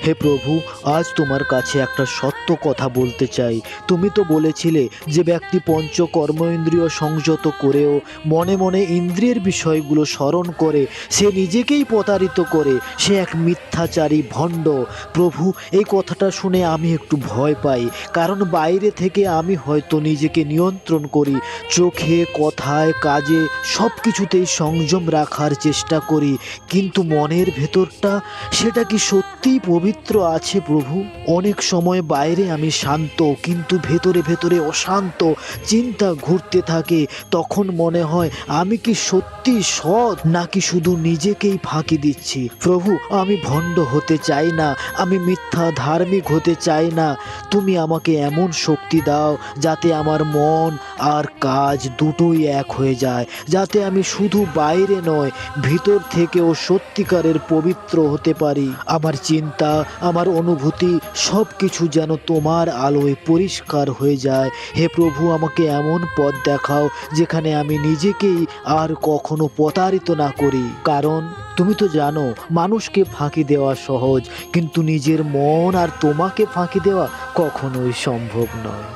হে প্রভু, আজ তোমার কাছে একটা সত্য কথা বলতে চাই। তুমি তো বলেছিলে যে ব্যক্তি পঞ্চ কর্মেন্দ্রিয় সংযত করেও মনে মনে ইন্দ্রিয়ের বিষয়গুলো স্মরণ করে সে নিজেকেই প্রতারিত করে, সে এক মিথ্যাচারী ভণ্ড। প্রভু, এই কথাটা শুনে আমি একটু ভয় পাই, কারণ বাইরে থেকে আমি হয়তো নিজেকে নিয়ন্ত্রণ করি, চোখে, কথায়, কাজে সব কিছুতেই সংযম রাখার চেষ্টা করি, কিন্তু মনের ভেতরটা সেটা কি সত্যিই পবিত্র আছে প্রভু? অনেক সময় বাইরে আমি শান্ত, কিন্তু ভেতরে ভেতরে অশান্ত চিন্তা ঘুরতে থাকে। তখন মনে হয় আমি কি সত্যি সৎ, নাকি শুধু নিজেকেই ফাঁকি দিচ্ছি? প্রভু, আমি ভণ্ড হতে চাই না, আমি মিথ্যা ধার্মিক হতে চাই না। তুমি আমাকে এমন শক্তি দাও যাতে আমার মন আর কাজ দুটোই এক হয়ে যায়, যাতে আমি শুধু বাইরে নয়, ভিতর থেকেও সত্যিকারের পবিত্র হতে পারি। আমার চিন্তা, আমার অনুভূতি সব কিছু যেন তোমার আলোয় পরিষ্কার হয়ে যায়। হে প্রভু, আমাকে এমন পথ দেখাও যেখানে আমি নিজেকেই আর কখনো প্রতারিত না করি। কারণ তুমি তো জানো, মানুষকে ফাঁকি দেওয়া সহজ, কিন্তু নিজের মন আর তোমাকে ফাঁকি দেওয়া কখনোই সম্ভব নয়।